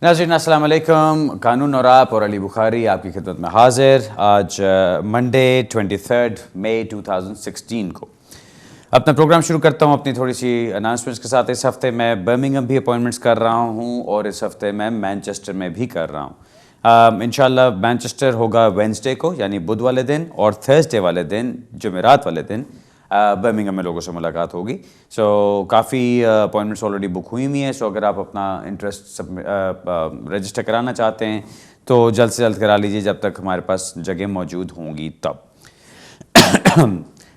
नाज़रीन अस्सलाम वालेकुम। कानून और आप और अली बुखारी आपकी खिदमत में हाजिर। आज मंडे 23 मई 2016 को अपना प्रोग्राम शुरू करता हूँ अपनी थोड़ी सी अनाउंसमेंट्स के साथ। इस हफ्ते मैं बर्मिंघम भी अपॉइंटमेंट्स कर रहा हूँ और इस हफ्ते मैं मैनचेस्टर में भी कर रहा हूँ। इंशाल्लाह मैनचेस्टर होगा वेडनेसडे को यानी बुध वाले दिन, और थर्सडे वाले दिन जुमेरात वाले दिन बर्मिंघम में लोगों से मुलाकात होगी। सो काफ़ी अपॉइंटमेंट्स ऑलरेडी बुक हुई हुई हैं। सो अगर आप अपना इंटरेस्ट रजिस्टर कराना चाहते हैं तो जल्द से जल्द करा लीजिए जब तक हमारे पास जगह मौजूद होंगी तब।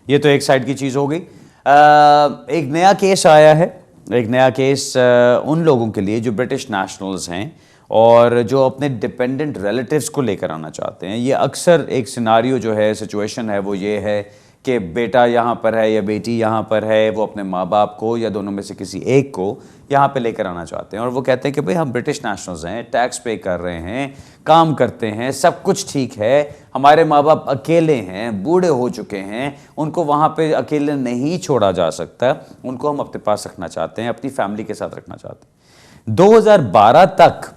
ये तो एक साइड की चीज़ हो गई। एक नया केस आया है, एक नया केस उन लोगों के लिए जो ब्रिटिश नेशनल्स हैं और जो अपने डिपेंडेंट रिलेटिव्स को लेकर आना चाहते हैं। ये अक्सर एक सिनारियो जो है, सिचुएशन है, वो ये है कि बेटा यहाँ पर है या बेटी यहाँ पर है, वो अपने माँ बाप को या दोनों में से किसी एक को यहाँ पे लेकर आना चाहते हैं और वो कहते हैं कि भाई हम ब्रिटिश नेशनल्स हैं, टैक्स पे कर रहे हैं, काम करते हैं, सब कुछ ठीक है, हमारे माँ बाप अकेले हैं, बूढ़े हो चुके हैं, उनको वहाँ पे अकेले नहीं छोड़ा जा सकता, उनको हम अपने पास रखना चाहते हैं, अपनी फैमिली के साथ रखना चाहते हैं। 2012 तक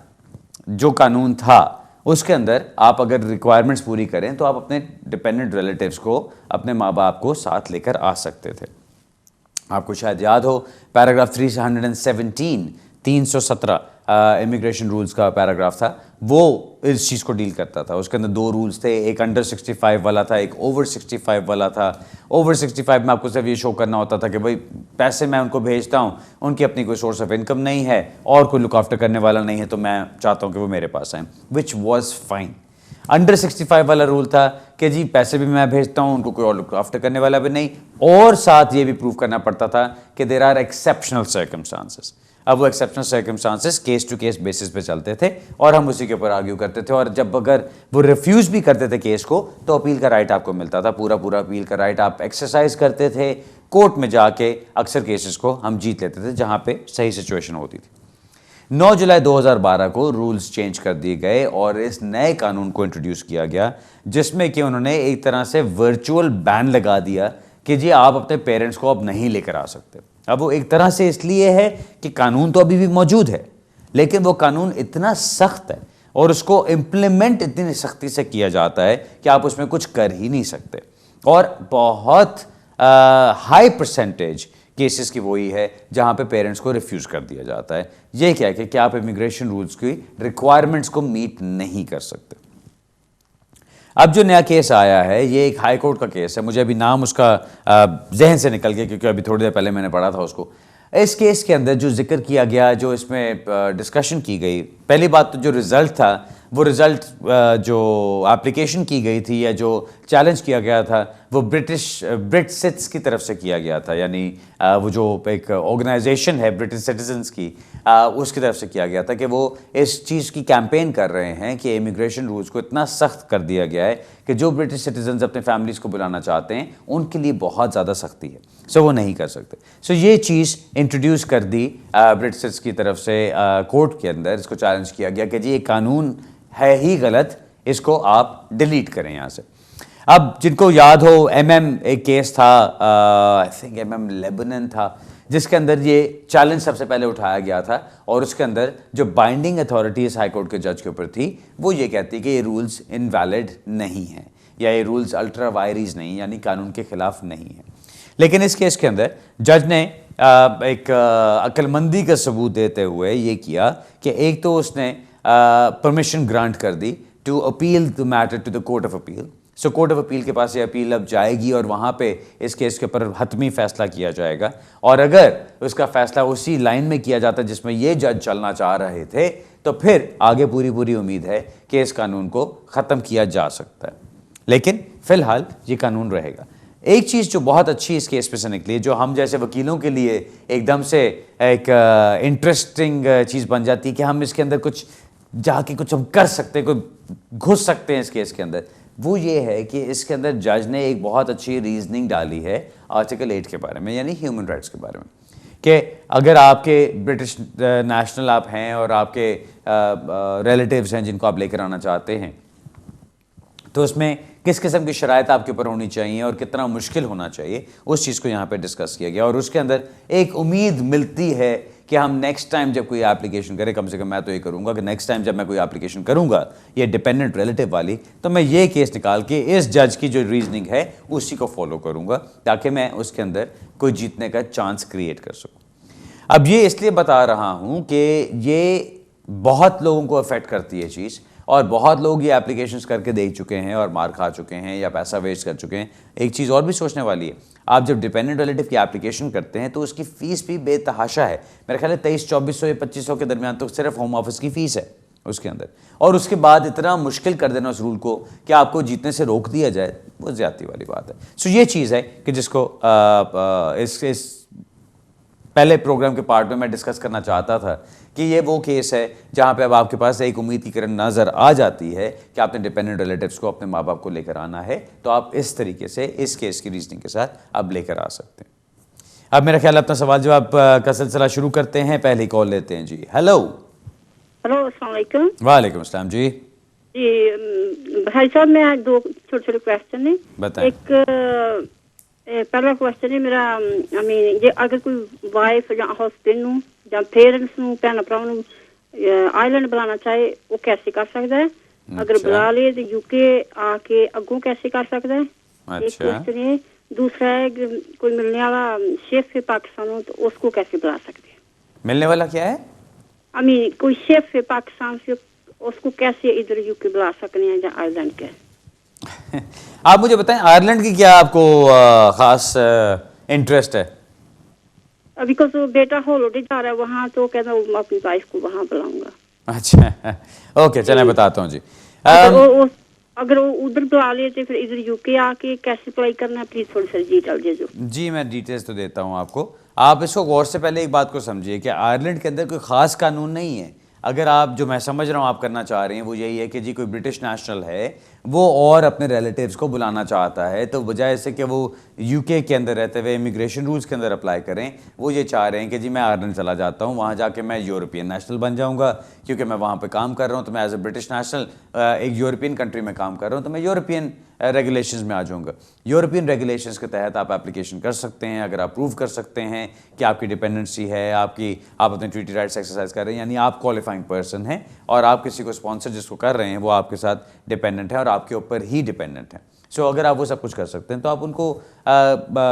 जो कानून था उसके अंदर आप अगर रिक्वायरमेंट्स पूरी करें तो आप अपने डिपेंडेंट रिलेटिव्स को, अपने माँ बाप को साथ लेकर आ सकते थे। आपको शायद याद हो पैराग्राफ 317 इमिग्रेशन रूल्स का पैराग्राफ था, वो इस चीज़ को डील करता था। उसके अंदर दो रूल्स थे, एक अंडर 65 वाला था, एक ओवर 65 वाला था। ओवर 65 में आपको सिर्फ ये शो करना होता था कि भाई पैसे मैं उनको भेजता हूँ, उनकी अपनी कोई सोर्स ऑफ इनकम नहीं है और कोई लुक आफ्टर करने वाला नहीं है, तो मैं चाहता हूँ कि वो मेरे पास आएँ, विच वॉज फाइन। अंडर 65 वाला रूल था कि जी पैसे भी मैं भेजता हूँ, उनको कोई और लुक आफ्टर करने वाला भी नहीं, और साथ ये भी प्रूव करना पड़ता था कि देयर आर एक्सेप्शनल सर्कमस्टांसेस। अब वो exceptional circumstances case to case basis पे चलते थे और हम उसी के ऊपर आर्ग्यू करते थे, और जब अगर वो रिफ्यूज़ भी करते थे केस को तो अपील का राइट आपको मिलता था, पूरा अपील का राइट आप एक्सरसाइज करते थे। कोर्ट में जाके अक्सर केसेस को हम जीत लेते थे जहाँ पे सही सिचुएशन होती थी। 9 जुलाई 2012 को रूल्स चेंज कर दिए गए और इस नए कानून को इंट्रोड्यूस किया गया जिसमें कि उन्होंने एक तरह से वर्चुअल बैन लगा दिया कि जी आप अपने पेरेंट्स को अब नहीं लेकर आ सकते। अब वो एक तरह से इसलिए है कि कानून तो अभी भी मौजूद है, लेकिन वो कानून इतना सख्त है और उसको इम्प्लीमेंट इतनी सख्ती से किया जाता है कि आप उसमें कुछ कर ही नहीं सकते। और बहुत हाई परसेंटेज केसेस की वही है जहां पे पेरेंट्स को रिफ्यूज़ कर दिया जाता है। ये क्या है कि आप इमिग्रेशन रूल्स की रिक्वायरमेंट्स को मीट नहीं कर सकते। अब जो नया केस आया है ये एक हाई कोर्ट का केस है, मुझे अभी नाम उसका जहन से निकल गया क्योंकि अभी थोड़ी देर पहले मैंने पढ़ा था उसको। इस केस के अंदर जो जिक्र किया गया, जो इसमें डिस्कशन की गई, पहली बात तो जो रिज़ल्ट था वो रिज़ल्ट जो एप्लीकेशन की गई थी या जो चैलेंज किया गया था वो ब्रिटसिट्स की तरफ से किया गया था, यानी वो जो एक ऑर्गेनाइजेशन है ब्रिटिश सिटीजन्स की, उसकी तरफ से किया गया था कि वो इस चीज़ की कैंपेन कर रहे हैं कि इमिग्रेशन रूल्स को इतना सख्त कर दिया गया है कि जो ब्रिटिश सिटीजन्स अपने फैमिलीज़ को बुलाना चाहते हैं उनके लिए बहुत ज़्यादा सख्ती है, सो वो नहीं कर सकते। सो ये चीज़ इंट्रोड्यूस कर दी ब्रिटिश की तरफ से कोर्ट के अंदर, इसको चैलेंज किया गया कि जी ये कानून है ही गलत, इसको आप डिलीट करें यहाँ से। अब जिनको याद हो एक केस था, आई थिंक लेबनान था, जिसके अंदर ये चैलेंज सबसे पहले उठाया गया था और उसके अंदर जो बाइंडिंग अथॉरिटी इस हाई कोर्ट के जज के ऊपर थी वो ये कहती कि ये रूल्स इनवैलिड नहीं हैं या ये रूल्स अल्ट्रा वायरीज नहीं, यानी कानून के खिलाफ नहीं है। लेकिन इस केस के अंदर जज ने एक अक्लमंदी का सबूत देते हुए ये किया कि एक तो उसने परमिशन ग्रांट कर दी to appeal the matter to the court of appeal. So court of appeal के पास ये अपील अब जाएगी और वहाँ पे इस केस के ऊपर हतमी फैसला किया जाएगा, और अगर उसका फैसला उसी लाइन में किया जाता है जिसमें ये जज चलना चाह रहे थे तो फिर आगे पूरी उम्मीद है कि इस कानून को ख़त्म किया जा सकता है। लेकिन फ़िलहाल ये कानून रहेगा। एक चीज़ जो बहुत अच्छी इस केस पे से निकली, जो हम जैसे वकीलों के लिए एकदम से एक इंटरेस्टिंग चीज़ बन जाती है कि हम इसके अंदर कुछ जाके कुछ हम कर सकते हैं, कोई घुस सकते हैं इस केस के अंदर, वो ये है कि इसके अंदर जज ने एक बहुत अच्छी रीजनिंग डाली है आर्टिकल 8 के बारे में, यानी ह्यूमन राइट्स के बारे में, कि अगर आपके ब्रिटिश नेशनल आप हैं और आपके रिलेटिव्स हैं जिनको आप लेकर आना चाहते हैं तो उसमें किस किस्म की शराइत आपके ऊपर होनी चाहिए और कितना मुश्किल होना चाहिए, उस चीज़ को यहाँ पे डिस्कस किया गया। और उसके अंदर एक उम्मीद मिलती है कि हम नेक्स्ट टाइम जब कोई एप्लीकेशन करें, कम से कम मैं तो ये करूँगा कि नेक्स्ट टाइम जब मैं कोई एप्लीकेशन करूँगा ये डिपेंडेंट रिलेटिव वाली, तो मैं ये केस निकाल के इस जज की जो रीजनिंग है उसी को फॉलो करूँगा, ताकि मैं उसके अंदर कोई जीतने का चांस क्रिएट कर सकूँ। अब ये इसलिए बता रहा हूँ कि ये बहुत लोगों को अफेक्ट करती है चीज़, और बहुत लोग ये एप्लीकेशंस करके देख चुके हैं और मार खा चुके हैं या पैसा वेस्ट कर चुके हैं। एक चीज़ और भी सोचने वाली है, आप जब डिपेंडेंट रिलेटिव की एप्लीकेशन करते हैं तो उसकी फ़ीस भी बेतहाशा है। मेरा ख्याल है 2300-2400 या 2500 के दरमियान तो सिर्फ होम ऑफिस की फ़ीस है उसके अंदर, और उसके बाद इतना मुश्किल कर देना उस रूल को कि आपको जीतने से रोक दिया जाए, वो ज़्यादती वाली बात है। सो ये चीज़ है कि जिसको इस पहले प्रोग्राम के पार्ट में मैं डिस्कस करना चाहता था कि ये वो केस है जहाँ पे अब आपके पास एक उम्मीद की किरण नज़र आ जाती है कि आपने डिपेंडेंट रिलेटिव्स को, अपने माँ बाप को लेकर आना है, तो आप इस तरीके से इस केस की रीजनिंग के साथ अब लेकर आ सकते हैं। अब मेरा ख्याल अपना सवाल जवाब का सिलसिला शुरू करते हैं। पहली कॉल लेते हैं जी। हेलो। हेलो, अस्सलाम वालेकुम। वालेकुम अस्सलाम जी। जी भाई साहब, मैं दो छोटे छोटे क्वेश्चन है बताएं। एक पहला क्वेश्चन है मेरा, जे अगर कोई वाइफ या हस्बैंड ਨੂੰ ਜਾਂ पेरेंट्स ਨੂੰ ਭੈਣ ਭਰਾਵਾਂ ਨੂੰ आइलैंड बुलाना चाहे वो कैसे कर सकता है? अगर बुला ले तो यूके आके अगों कैसे कर सकता है? एक क्वेश्चन है। दूसरा है कोई मिलने वाला शेफ है पाकिस्तान में, तो उसको कैसे बुला सकते हैं? मिलने वाला क्या है? कोई शेफ है पाकिस्तान से, उसको कैसे इधर यूके बुला सकते हैं या आइलैंड के? आप मुझे बताएं, आयरलैंड की क्या आपको खास इंटरेस्ट है? बिकॉज वो बेटा हॉलीडे जा रहा है वहाँ, तो कहता हूँ अपनी वाइफ को वहाँ बुलाऊंगा। अच्छा, ओके, चलें बताता हूँ जी। अगर वो उधर बुला ले तो फिर इधर यूके आके कैसे अप्लाई करना है, प्लीज थोड़ी सी डिटेल दे दो। जी मैं डिटेल्स तो देता हूँ आपको। आप इसको गौर से पहले एक बात को समझिए कि आयरलैंड के अंदर कोई ख़ास कानून नहीं है। अगर आप, जो मैं समझ रहा हूँ आप करना चाह रहे हैं, वो यही है कि जी कोई ब्रिटिश नेशनल है वो और अपने रिलेटिव्स को बुलाना चाहता है, तो बजाय इससे कि वो यूके के अंदर रहते हुए इमिग्रेशन रूल्स के अंदर अप्लाई करें, वो ये चाह रहे हैं कि जी मैं आयरलैंड चला जाता हूँ, वहाँ जाके मैं यूरोपियन नेशनल बन जाऊँगा, क्योंकि मैं वहाँ पे काम कर रहा हूँ, तो मैं एज ए ब्रिटिश नेशनल एक यूरोपियन कंट्री में काम कर रहा हूँ, तो मैं यूरोपियन रेगुलेशंस में आ जाऊँगा। यूरोपियन रेगुलेशंस के तहत आप एप्लीकेशन कर सकते हैं अगर आप प्रूव कर सकते हैं कि आपकी डिपेंडेंसी है, आप अपने ट्रीटी राइट्स एक्सरसाइज कर रहे हैं, यानी आप क्वालिफाइंग पर्सन हैं और आप किसी को स्पॉन्सर जिसको कर रहे हैं वो आपके साथ डिपेंडेंट है और आपके ऊपर ही डिपेंडेंट है। सो अगर आप वो सब कुछ कर सकते हैं तो आप उनको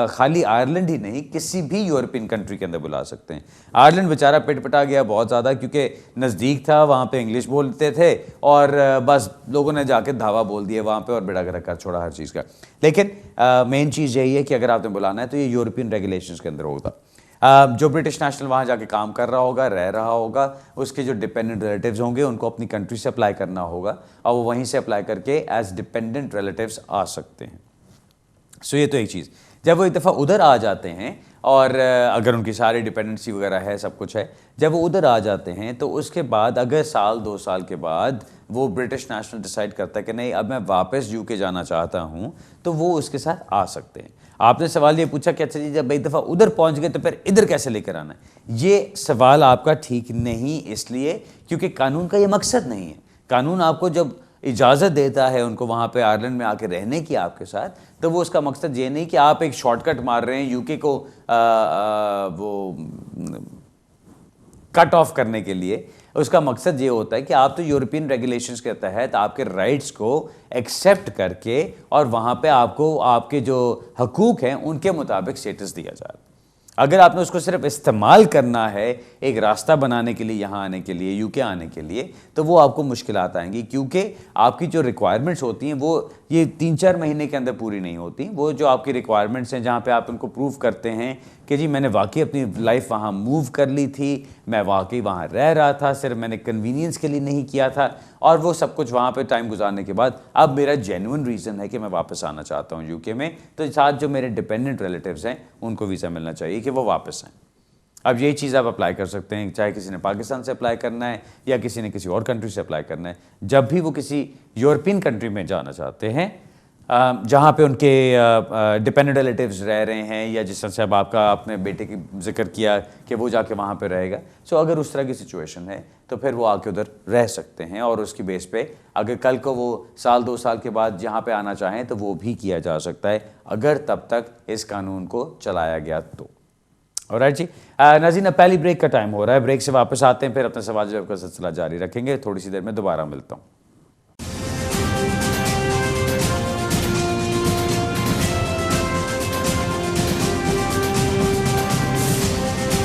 खाली आयरलैंड ही नहीं, किसी भी यूरोपियन कंट्री के अंदर बुला सकते हैं। आयरलैंड बेचारा पिटपिटा गया बहुत ज़्यादा, क्योंकि नज़दीक था, वहाँ पे इंग्लिश बोलते थे और बस लोगों ने जाके धावा बोल दिया वहाँ पे और बेड़ा गर्क कर छोड़ा हर चीज़ का। लेकिन मेन चीज़ यही है कि अगर आपने बुलाना है तो ये यूरोपियन रेगुलेशंस के अंदर होगा। जो ब्रिटिश नेशनल वहाँ जाके काम कर रहा होगा, रह रहा होगा, उसके जो डिपेंडेंट रिलेटिव्स होंगे उनको अपनी कंट्री से अप्लाई करना होगा और वो वहीं से अप्लाई करके एज डिपेंडेंट रिलेटिव्स आ सकते हैं। सो ये तो एक चीज़। जब वो एक दफ़ा उधर आ जाते हैं और अगर उनकी सारी डिपेंडेंसी वगैरह है, सब कुछ है, जब वो उधर आ जाते हैं तो उसके बाद अगर साल 2 साल के बाद वो ब्रिटिश नेशनल डिसाइड करता है कि नहीं अब मैं वापस यूके जाना चाहता हूँ, तो वो उसके साथ आ सकते हैं। आपने सवाल ये पूछा कि अच्छा जी जब एक दफ़ा उधर पहुँच गए तो फिर इधर कैसे लेकर आना है? ये सवाल आपका ठीक नहीं, इसलिए क्योंकि कानून का ये मकसद नहीं है। कानून आपको जब इजाज़त देता है उनको वहाँ पे आयरलैंड में आके रहने की आपके साथ, तो वो उसका मकसद ये नहीं कि आप एक शॉर्टकट मार रहे हैं यूके को वो कट ऑफ करने के लिए। उसका मकसद ये होता है कि आप तो यूरोपियन रेगुलेशंस के तहत आपके राइट्स को एक्सेप्ट करके और वहाँ पे आपको आपके जो हकूक़ हैं उनके मुताबिक स्टेटस दिया जाए। अगर आपने उसको सिर्फ इस्तेमाल करना है एक रास्ता बनाने के लिए, यहाँ आने के लिए, यूके आने के लिए, तो वो आपको मुश्किलात आएंगी, क्योंकि आपकी जो रिक्वायरमेंट्स होती हैं वो ये 3-4 महीने के अंदर पूरी नहीं होती। वो जो आपकी रिक्वायरमेंट्स हैं जहाँ पे आप उनको प्रूव करते हैं कि जी मैंने वाकई अपनी लाइफ वहाँ मूव कर ली थी, मैं वाकई वहाँ रह रहा था, सिर्फ मैंने कन्वीनियंस के लिए नहीं किया था, और वो सब कुछ वहाँ पे टाइम गुजारने के बाद अब मेरा जेन्युइन रीज़न है कि मैं वापस आना चाहता हूँ यूके में, तो साथ जो मेरे डिपेंडेंट रिलेटिव्स हैं उनको वीज़ा मिलना चाहिए कि वो वापस आएँ। अब यही चीज़ आप अप्लाई कर सकते हैं, चाहे किसी ने पाकिस्तान से अप्लाई करना है या किसी ने किसी और कंट्री से अप्लाई करना है। जब भी वो किसी यूरोपियन कंट्री में जाना चाहते हैं जहाँ पे उनके डिपेंडेंट रिलेटिव्स रह रहे हैं, या जिस तरह से अब आपका अपने बेटे की जिक्र किया कि वो जाके वहाँ पे रहेगा, सो अगर उस तरह की सिचुएशन है तो फिर वो आके उधर रह सकते हैं और उसकी बेस पे अगर कल को वो साल 2 साल के बाद यहाँ पे आना चाहें तो वो भी किया जा सकता है, अगर तब तक इस कानून को चलाया गया तो। ऑलराइट जी। नाज़रीन, पहली ब्रेक का टाइम हो रहा है, ब्रेक से वापस आते हैं, फिर अपने सवाल जवाब का सिलसिला जारी रखेंगे। थोड़ी सी देर में दोबारा मिलता हूँ।